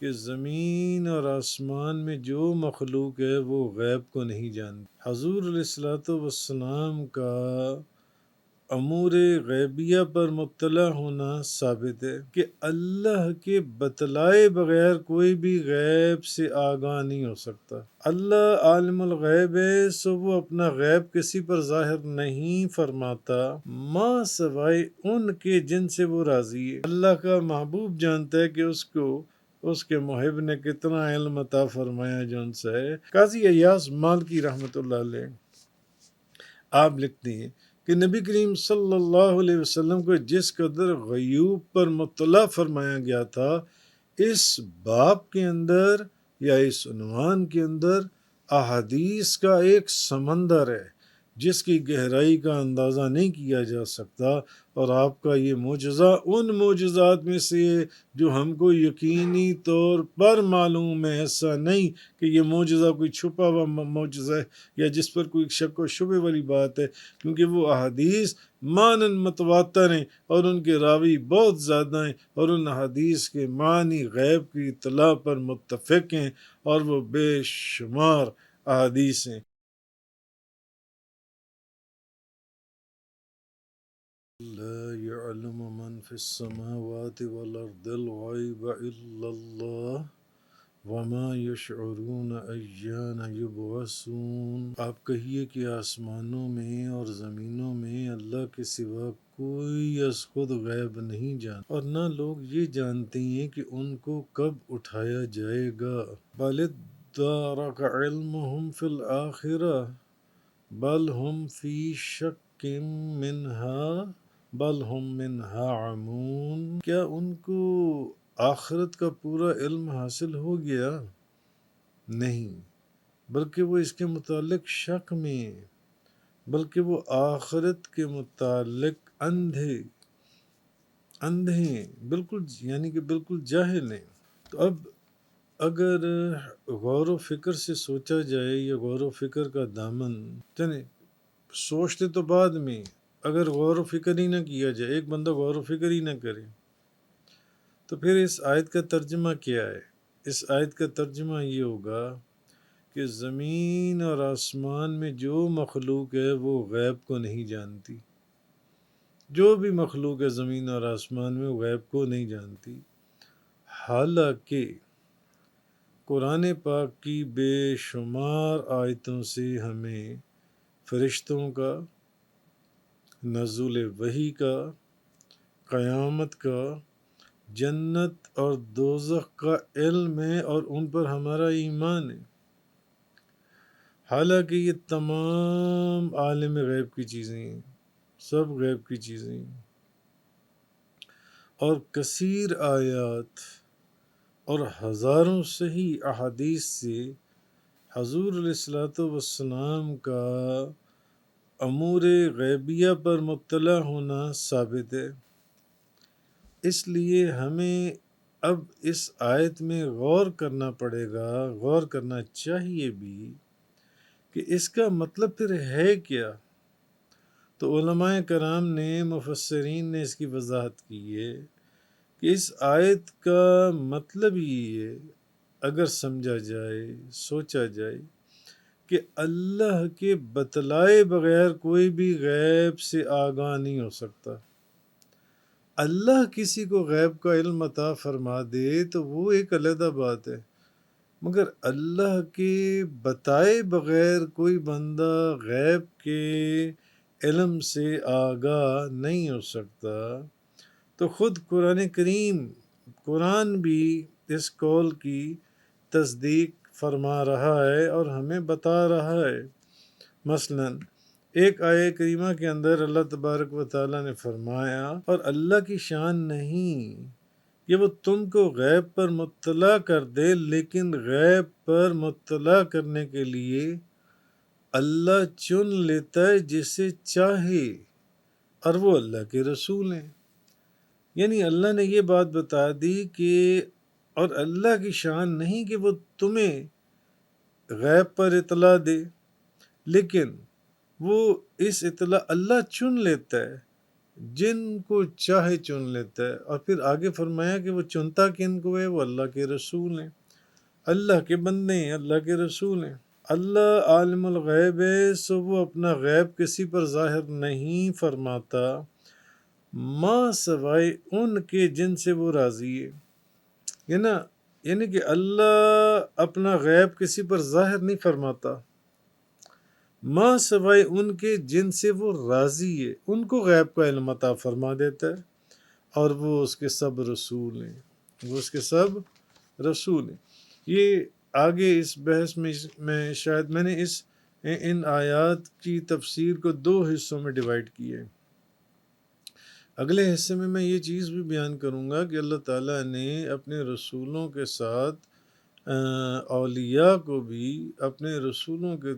کہ زمین اور آسمان میں جو مخلوق ہے وہ غیب کو نہیں جانتی۔ حضور علیہ الصلوۃ والسلام کا امور غیبیہ پر مطلع ہونا ثابت ہے کہ اللہ کے بتلائے بغیر کوئی بھی غیب سے آگاہ نہیں ہو سکتا۔ اللہ عالم الغیب ہے، سو وہ اپنا غیب کسی پر ظاہر نہیں فرماتا ماں سوائے ان کے جن سے وہ راضی ہے۔ اللہ کا محبوب جانتا ہے کہ اس کے محب نے کتنا علم عطا فرمایا جو ان سے ہے۔ قاضی ایاز مالکی رحمۃ اللہ علیہ آپ لکھتے ہیں کہ نبی کریم صلی اللہ علیہ وسلم کو جس قدر غیوب پر مطلع فرمایا گیا تھا، اس باب کے اندر یا اس عنوان کے اندر احادیث کا ایک سمندر ہے جس کی گہرائی کا اندازہ نہیں کیا جا سکتا، اور آپ کا یہ معجزہ ان معجزات میں سے جو ہم کو یقینی طور پر معلوم ہے، ایسا نہیں کہ یہ معجزہ کوئی چھپا ہوا معجزہ ہے یا جس پر کوئی شک و شبے والی بات ہے، کیونکہ وہ احادیث مانن متواتر ہیں اور ان کے راوی بہت زیادہ ہیں، اور ان احادیث کے معنی غیب کی اطلاع پر متفق ہیں، اور وہ بے شمار احادیث ہیں۔ لا يعلم من في السماوات والأرض الغيب إلا الله وما يشعرون أيان يبعثون۔ آپ کہیے کہ آسمانوں میں اور زمینوں میں اللہ کے سوا کوئی از خود غیب نہیں جانتا، اور نہ لوگ یہ جانتے ہیں کہ ان کو کب اٹھایا جائے گا۔ بل ادارک علمهم فی الآخرہ بل ہم فی شک منہا عمون۔ کیا ان کو آخرت کا پورا علم حاصل ہو گیا؟ نہیں، بلکہ وہ اس کے متعلق شک میں ہیں، بلکہ وہ آخرت کے متعلق اندھے ہیں، بالکل، یعنی کہ بالکل جاہل ہیں۔ تو اب اگر غور و فکر سے سوچا جائے، یا غور و فکر کا دامن سوچتے تو بعد میں، اگر غور و فکر ہی نہ کیا جائے، ایک بندہ غور و فکر ہی نہ کرے، تو پھر اس آیت کا ترجمہ کیا ہے؟ اس آیت کا ترجمہ یہ ہوگا کہ زمین اور آسمان میں جو مخلوق ہے وہ غیب کو نہیں جانتی۔ جو بھی مخلوق ہے زمین اور آسمان میں وہ غیب کو نہیں جانتی، حالانکہ قرآن پاک کی بے شمار آیتوں سے ہمیں فرشتوں کا، نزول وحی کا، قیامت کا، جنت اور دوزخ کا علم ہے، اور ان پر ہمارا ایمان ہے۔ حالانکہ یہ تمام عالم غیب کی چیزیں ہیں، سب غیب کی چیزیں ہیں، اور کثیر آیات اور ہزاروں صحیح احادیث سے حضور علیہ الصلوۃ والسلام کا امور غیبیہ پر مطلع ہونا ثابت ہے۔ اس لیے ہمیں اب اس آیت میں غور کرنا پڑے گا، غور کرنا چاہیے بھی کہ اس کا مطلب پھر ہے کیا۔ تو علماء کرام نے، مفسرین نے اس کی وضاحت کی ہے کہ اس آیت کا مطلب یہ ہے، اگر سمجھا جائے، سوچا جائے، کہ اللہ کے بتلائے بغیر کوئی بھی غیب سے آگاہ نہیں ہو سکتا۔ اللہ کسی کو غیب کا علم عطا فرما دے تو وہ ایک علیحدہ بات ہے، مگر اللہ کے بتائے بغیر کوئی بندہ غیب کے علم سے آگاہ نہیں ہو سکتا۔ تو خود قرآن کریم، قرآن بھی اس قول کی تصدیق فرما رہا ہے اور ہمیں بتا رہا ہے۔ مثلاً ایک آیہ کریمہ کے اندر اللہ تبارک و تعالیٰ نے فرمایا، اور اللہ کی شان نہیں کہ وہ تم کو غیب پر مطلع کر دے، لیکن غیب پر مطلع کرنے کے لیے اللہ چن لیتا ہے جسے چاہے، اور وہ اللہ کے رسول ہیں۔ یعنی اللہ نے یہ بات بتا دی کہ، اور اللہ کی شان نہیں کہ وہ تمہیں غیب پر اطلاع دے، لیکن وہ اس اطلاع اللہ چن لیتا ہے جن کو چاہے چن لیتا ہے۔ اور پھر آگے فرمایا کہ وہ چنتا کن کو ہے، وہ اللہ کے رسول ہیں، اللہ کے بندے ہیں، اللہ کے رسول ہیں۔ اللہ عالم الغیب ہے، سو وہ اپنا غیب کسی پر ظاہر نہیں فرماتا، ماں سوائے ان کے جن سے وہ راضی ہے۔ یعنی کہ اللہ اپنا غیب کسی پر ظاہر نہیں فرماتا، ماں سوائے ان کے جن سے وہ راضی ہے، ان کو غیب کا علم عطا فرما دیتا ہے، اور وہ اس کے سب رسول ہیں، وہ اس کے سب رسول ہیں۔ یہ آگے اس بحث میں شاید میں نے ان آیات کی تفسیر کو 2 حصوں میں ڈیوائیڈ کیا ہے۔ اگلے حصے میں یہ چیز بھی بیان کروں گا کہ اللہ تعالیٰ نے اپنے رسولوں کے ساتھ اولیاء کو بھی اپنے رسولوں کے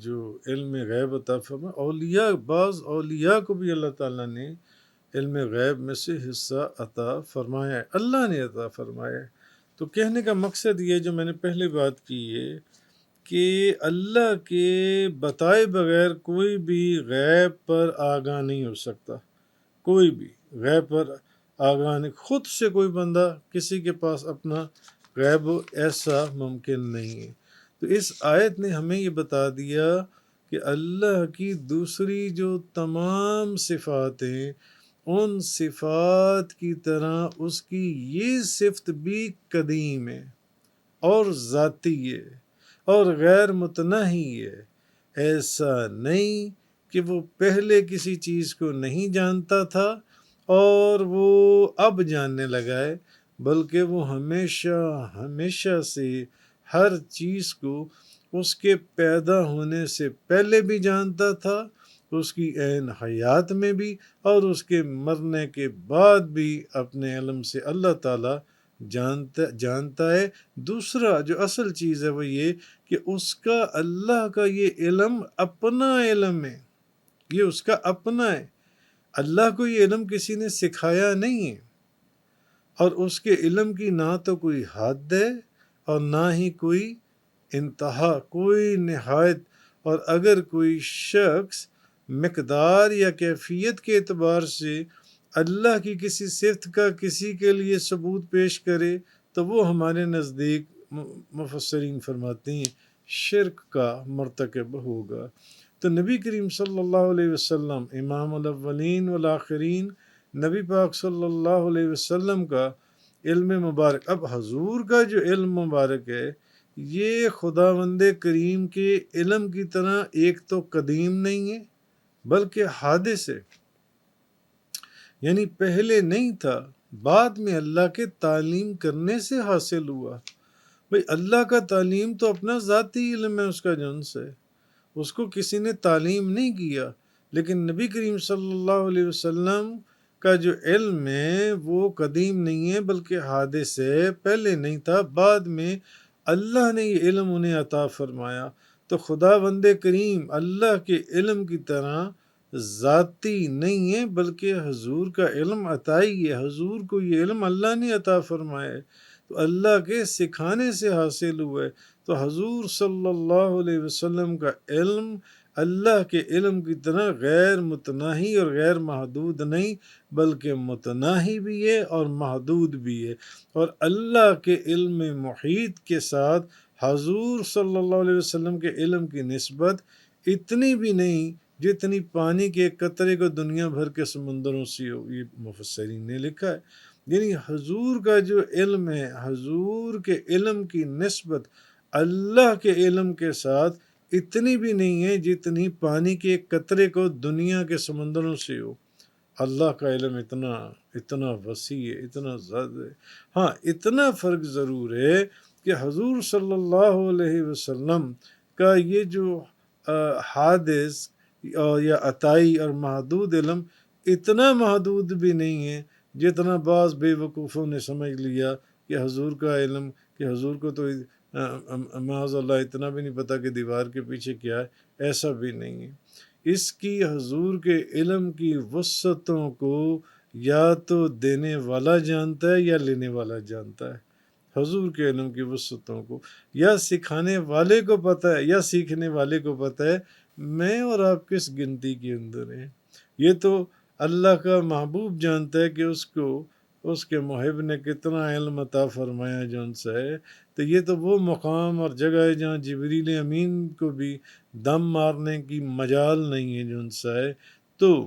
جو علم غیب عطا فرمایا، بعض اولیاء کو بھی اللہ تعالیٰ نے علم غیب میں سے حصہ عطا فرمایا ہے، اللہ نے عطا فرمایا ہے۔ تو کہنے کا مقصد یہ جو میں نے پہلے بات کی ہے کہ اللہ کے بتائے بغیر کوئی بھی غیب پر آگاہ نہیں ہو سکتا، کوئی بھی غیب پر آگاہ نہیں، خود سے کوئی بندہ کسی کے پاس اپنا غیب ایسا ممکن نہیں ہے۔ تو اس آیت نے ہمیں یہ بتا دیا کہ اللہ کی دوسری جو تمام صفات ہیں، ان صفات کی طرح اس کی یہ صفت بھی قدیم ہے اور ذاتی ہے اور غیر متناہی ہے۔ ایسا نہیں کہ وہ پہلے کسی چیز کو نہیں جانتا تھا اور وہ اب جاننے لگا ہے، بلکہ وہ ہمیشہ سے ہر چیز کو اس کے پیدا ہونے سے پہلے بھی جانتا تھا، اس کی عین حیات میں بھی اور اس کے مرنے کے بعد بھی اپنے علم سے اللہ تعالیٰ جانتا ہے۔ دوسرا جو اصل چیز ہے وہ یہ کہ اس کا اللہ کا یہ علم اپنا علم ہے، یہ اس کا اپنا ہے، اللہ کو یہ علم کسی نے سکھایا نہیں ہے، اور اس کے علم کی نہ تو کوئی حد ہے اور نہ ہی کوئی انتہا، کوئی نہایت۔ اور اگر کوئی شخص مقدار یا کیفیت کے اعتبار سے اللہ کی کسی صفت کا کسی کے لیے ثبوت پیش کرے تو وہ ہمارے نزدیک مفسرین فرماتے ہیں شرک کا مرتکب ہوگا۔ تو نبی کریم صلی اللہ علیہ وسلم امام الاولین والآخرین، نبی پاک صلی اللہ علیہ وسلم کا علم مبارک، اب حضور کا جو علم مبارک ہے یہ خداوند کریم کے علم کی طرح ایک تو قدیم نہیں ہے بلکہ حادث ہے، یعنی پہلے نہیں تھا، بعد میں اللہ کے تعلیم کرنے سے حاصل ہوا۔ بھئی اللہ کا تعلیم تو اپنا ذاتی علم ہے، اس کا جنس ہے، اس کو کسی نے تعلیم نہیں کیا، لیکن نبی کریم صلی اللہ علیہ وسلم کا جو علم ہے وہ قدیم نہیں ہے بلکہ حادث ہے، پہلے نہیں تھا، بعد میں اللہ نے یہ علم انہیں عطا فرمایا۔ تو خداوند کریم اللہ کے علم کی طرح ذاتی نہیں ہے بلکہ حضور کا علم عطائی ہے، حضور کو یہ علم اللہ نے عطا فرمایا ہے، تو اللہ کے سکھانے سے حاصل ہوا ہے۔ تو حضور صلی اللہ علیہ وسلم کا علم اللہ کے علم کی طرح غیر متناہی اور غیر محدود نہیں بلکہ متناہی بھی ہے اور محدود بھی ہے، اور اللہ کے علم محیط کے ساتھ حضور صلی اللہ علیہ وسلم کے علم کی نسبت اتنی بھی نہیں جتنی پانی کے ایک قطرے کو دنیا بھر کے سمندروں سے ہو، یہ مفسرین نے لکھا ہے۔ یعنی حضور کا جو علم ہے، حضور کے علم کی نسبت اللہ کے علم کے ساتھ اتنی بھی نہیں ہے جتنی پانی کے ایک قطرے کو دنیا کے سمندروں سے ہو۔ اللہ کا علم اتنا وسیع ہے، اتنا زیادہ ہے۔ ہاں اتنا فرق ضرور ہے کہ حضور صلی اللہ علیہ وسلم کا یہ جو حادث یا عطائی اور محدود علم اتنا محدود بھی نہیں ہے جتنا بعض بے وقوفوں نے سمجھ لیا کہ حضور کا علم، کہ حضور کو تو معاذ اللہ اتنا بھی نہیں پتہ کہ دیوار کے پیچھے کیا ہے، ایسا بھی نہیں ہے۔ اس کی حضور کے علم کی وسعتوں کو یا تو دینے والا جانتا ہے یا لینے والا جانتا ہے، حضور کے علم کی وسعتوں کو یا سکھانے والے کو پتہ ہے یا سیکھنے والے کو پتہ ہے، میں اور آپ کس گنتی کے اندر ہیں؟ یہ تو اللہ کا محبوب جانتا ہے کہ اس کو اس کے محب نے کتنا علم عطا فرمایا جو ان سے ہے۔ تو یہ تو وہ مقام اور جگہ ہے جہاں جبریل امین کو بھی دم مارنے کی مجال نہیں ہے جو ان سے ہے۔ تو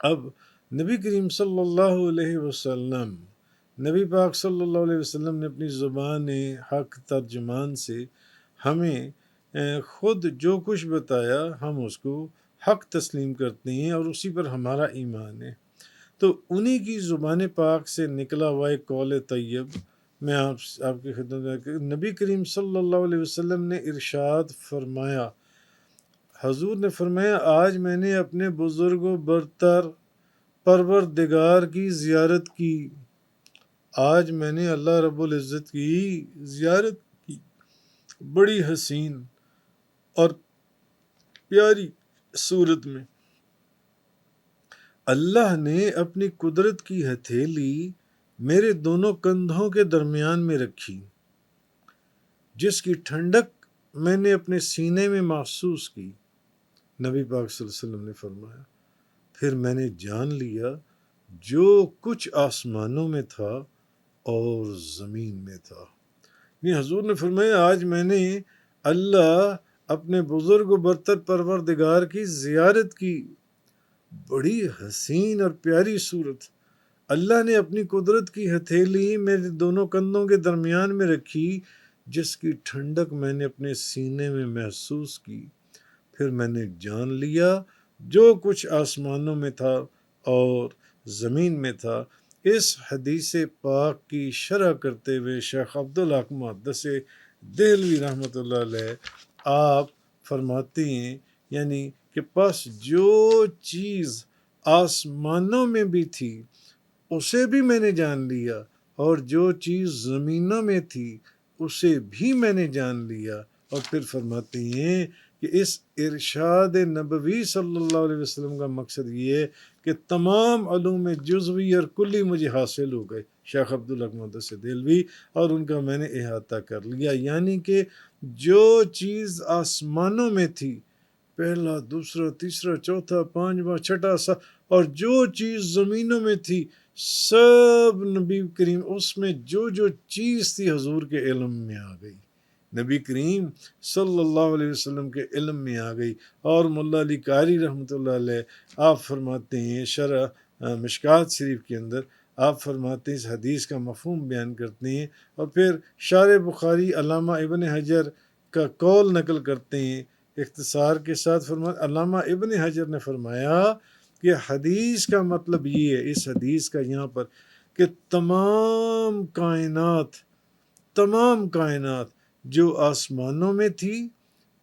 اب نبی کریم صلی اللہ علیہ وسلم، نبی پاک صلی اللہ علیہ وسلم نے اپنی زبان حق ترجمان سے ہمیں خود جو کچھ بتایا ہم اس کو حق تسلیم کرتے ہیں اور اسی پر ہمارا ایمان ہے۔ تو انہی کی زبان پاک سے نکلا ہوا ایک قول طیب میں آپ کی خدمت میں، نبی کریم صلی اللہ علیہ وسلم نے ارشاد فرمایا، حضور نے فرمایا، آج میں نے اپنے بزرگ و برتر پروردگار کی زیارت کی، آج میں نے اللہ رب العزت کی زیارت کی، بڑی حسین اور پیاری صورت میں اللہ نے اپنی قدرت کی ہتھیلی میرے دونوں کندھوں کے درمیان میں رکھی، جس کی ٹھنڈک میں نے اپنے سینے میں محسوس کی۔ نبی پاک صلی اللہ علیہ وسلم نے فرمایا، پھر میں نے جان لیا جو کچھ آسمانوں میں تھا اور زمین میں تھا۔ یہ حضور نے فرمایا، آج میں نے اللہ اپنے بزرگ و برتر پروردگار کی زیارت کی، بڑی حسین اور پیاری صورت، اللہ نے اپنی قدرت کی ہتھیلی میرے دونوں کندھوں کے درمیان میں رکھی، جس کی ٹھنڈک میں نے اپنے سینے میں محسوس کی، پھر میں نے جان لیا جو کچھ آسمانوں میں تھا اور زمین میں تھا۔ اس حدیث پاک کی شرح کرتے ہوئے شیخ عبدالحق محدث دہلوی رحمۃ اللہ علیہ آپ فرماتے ہیں، یعنی کہ پس جو چیز آسمانوں میں بھی تھی اسے بھی میں نے جان لیا، اور جو چیز زمینوں میں تھی اسے بھی میں نے جان لیا۔ اور پھر فرماتے ہیں کہ اس ارشاد نبوی صلی اللہ علیہ وسلم کا مقصد یہ ہے کہ تمام علوم جزوی اور کلی مجھے حاصل ہو گئے، شیخ عبدالحق محدث دہلوی، اور ان کا میں نے احاطہ کر لیا۔ یعنی کہ جو چیز آسمانوں میں تھی، پہلا، دوسرا، تیسرا، چوتھا، پانچواں، چھٹا، اور جو چیز زمینوں میں تھی، سب نبی کریم اس میں جو جو چیز تھی حضور کے علم میں آ گئی، نبی کریم صلی اللہ علیہ وسلم کے علم میں آ گئی۔ اور مولا علی قاری رحمۃ اللہ علیہ آپ فرماتے ہیں شرح مشکات شریف کے اندر، آپ فرماتے ہیں اس حدیث کا مفہوم بیان کرتے ہیں، اور پھر شارح بخاری علامہ ابن حجر کا قول نقل کرتے ہیں اختصار کے ساتھ۔ فرمایا، علامہ ابن حجر نے فرمایا کہ حدیث کا مطلب یہ ہے، اس حدیث کا یہاں پر، کہ تمام کائنات جو آسمانوں میں تھی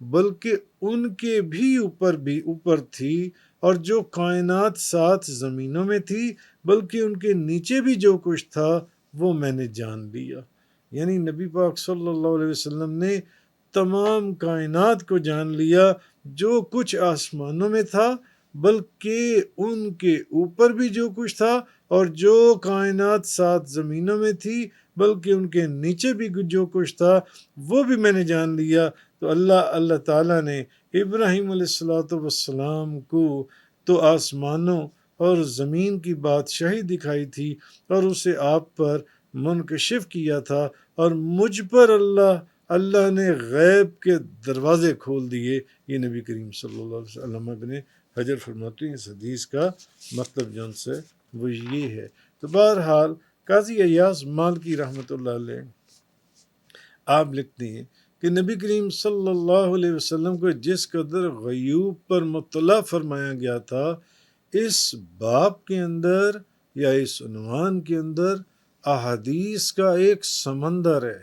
بلکہ ان کے بھی اوپر تھی، اور جو کائنات ساتھ زمینوں میں تھی بلکہ ان کے نیچے بھی جو کچھ تھا وہ میں نے جان لیا۔ یعنی نبی پاک صلی اللہ علیہ وسلم نے تمام کائنات کو جان لیا، جو کچھ آسمانوں میں تھا بلکہ ان کے اوپر بھی جو کچھ تھا، اور جو کائنات ساتھ زمینوں میں تھی بلکہ ان کے نیچے بھی جو کچھ تھا وہ بھی میں نے جان لیا۔ تو اللہ تعالیٰ نے ابراہیم علیہ السلام کو تو آسمانوں اور زمین کی بادشاہی دکھائی تھی اور اسے آپ پر منکشف کیا تھا، اور مجھ پر اللہ نے غیب کے دروازے کھول دیے۔ یہ نبی کریم صلی اللہ علیہ وسلم ابن حجر فرماتے ہیں اس حدیث کا مطلب جن سے وہ یہ ہے۔ تو بہرحال قاضی ایاز مالکی رحمۃ اللہ علیہ آپ لکھتے ہیں کہ نبی کریم صلی اللہ علیہ وسلم کو جس قدر غیوب پر مطلع فرمایا گیا تھا، اس باب کے اندر یا اس عنوان کے اندر احادیث کا ایک سمندر ہے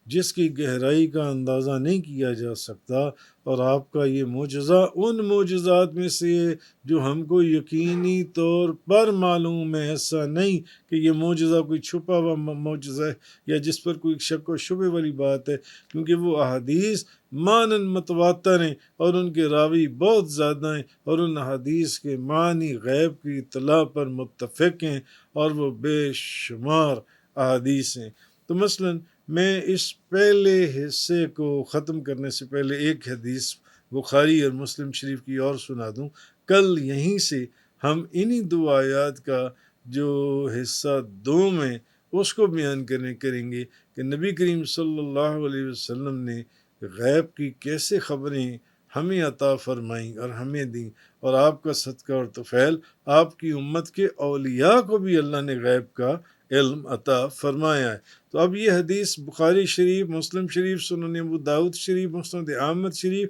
جس کی گہرائی کا اندازہ نہیں کیا جا سکتا، اور آپ کا یہ معجزہ ان معجزات میں سے جو ہم کو یقینی طور پر معلوم ہے، ایسا نہیں کہ یہ معجزہ کوئی چھپا ہوا معجزہ ہے یا جس پر کوئی شک و شبہ والی بات ہے، کیونکہ وہ احادیث مانن متواتر ہیں اور ان کے راوی بہت زیادہ ہیں، اور ان حدیث کے معنی غیب کی اطلاع پر متفق ہیں، اور وہ بے شمار احادیث ہیں۔ تو مثلا میں اس پہلے حصے کو ختم کرنے سے پہلے ایک حدیث بخاری اور مسلم شریف کی اور سنا دوں. کل یہیں سے ہم انہی 2 آیات کا جو حصہ 2 میں اس کو بیان کریں گے کہ نبی کریم صلی اللہ علیہ وسلم نے غیب کی کیسے خبریں ہمیں عطا فرمائیں اور ہمیں دیں، اور آپ کا صدقہ اور طفیل آپ کی امت کے اولیاء کو بھی اللہ نے غیب کا علم عطا فرمایا ہے. تو اب یہ حدیث بخاری شریف، مسلم شریف، سنن ابو داؤد شریف، مسند احمد شریف،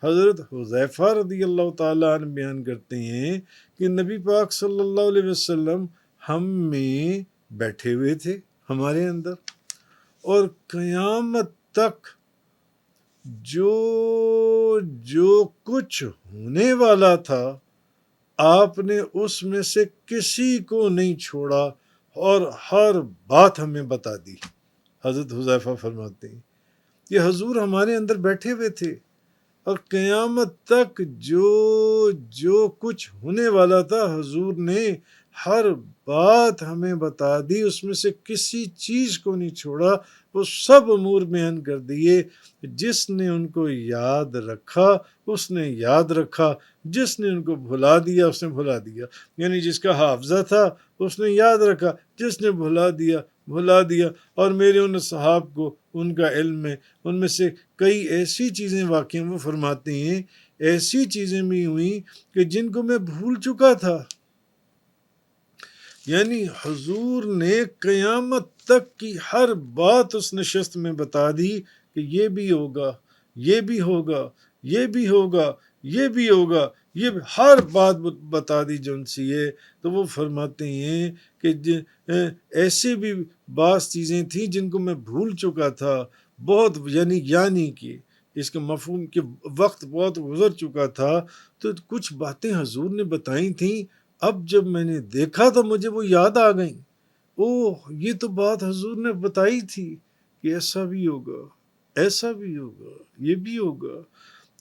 حضرت حذیفہ رضی اللہ تعالیٰ عنہ بیان کرتے ہیں کہ نبی پاک صلی اللہ علیہ وسلم ہم میں بیٹھے ہوئے تھے ہمارے اندر، اور قیامت تک جو کچھ ہونے والا تھا آپ نے اس میں سے کسی کو نہیں چھوڑا اور ہر بات ہمیں بتا دی. حضرت حذیفہ فرماتے ہیں کہ حضور ہمارے اندر بیٹھے ہوئے تھے اور قیامت تک جو کچھ ہونے والا تھا حضور نے ہر بات ہمیں بتا دی، اس میں سے کسی چیز کو نہیں چھوڑا، وہ سب امور بیان کر دیے. جس نے ان کو یاد رکھا اس نے یاد رکھا، جس نے ان کو بھلا دیا اس نے بھلا دیا. یعنی جس کا حافظہ تھا اس نے یاد رکھا، جس نے بھلا دیا. اور میرے ان صحاب کو ان کا علم ہے، ان میں سے کئی ایسی چیزیں واقع وہ فرماتے ہیں ایسی چیزیں بھی ہوئیں کہ جن کو میں بھول چکا تھا. یعنی حضور نے قیامت تک کی ہر بات اس نشست میں بتا دی کہ یہ بھی ہوگا، یہ بھی ہوگا، یہ بھی ہوگا، یہ بھی ہوگا، یہ ہر بات بتا دی جو ان سے ہے. تو وہ فرماتے ہیں کہ ایسے بھی بعض چیزیں تھیں جن کو میں بھول چکا تھا بہت، یعنی کہ اس کا مفہوم کہ وقت بہت گزر چکا تھا، تو کچھ باتیں حضور نے بتائی تھیں، اب جب میں نے دیکھا تو مجھے وہ یاد آ گئیں. یہ تو بات حضور نے بتائی تھی کہ ایسا بھی ہوگا، ایسا بھی ہوگا، یہ بھی ہوگا.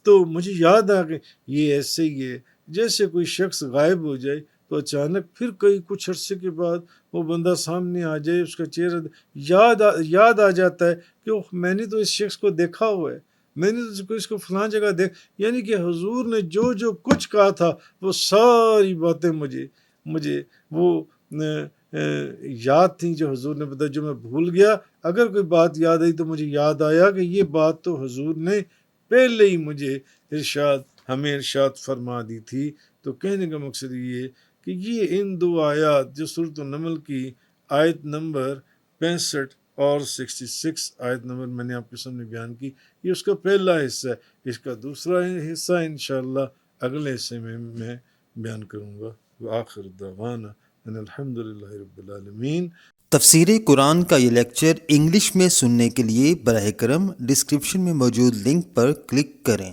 تو مجھے یاد آ گئی. یہ ایسے ہی ہے جیسے کوئی شخص غائب ہو جائے تو اچانک پھر کچھ عرصے کے بعد وہ بندہ سامنے آ جائے، اس کا چہرہ یاد آ جاتا ہے کہ میں نے تو اس شخص کو دیکھا ہوا ہے، میں نے تو اس کو فلاں جگہ یعنی کہ حضور نے جو کچھ کہا تھا وہ ساری باتیں مجھے وہ یاد تھیں جو حضور نے بتایا، جو میں بھول گیا. اگر کوئی بات یاد آئی تو مجھے یاد آیا کہ یہ بات تو حضور نے پہلے ہی مجھے ہمیں ارشاد فرما دی تھی. تو کہنے کا مقصد یہ ہے کہ یہ ان 2 آیات جو سورۃ النمل کی آیت نمبر 65 اور 66 آیت نمبر میں نے آپ کے سامنے بیان کی، یہ اس کا پہلا حصہ ہے. اس کا دوسرا حصہ انشاءاللہ اگلے حصے میں بیان کروں گا. وآخر دعوانا ان الحمدللہ رب العالمین. تفسیر قرآن کا یہ لیکچر انگلش میں سننے کے لیے براہ کرم ڈسکرپشن میں موجود لنک پر کلک کریں.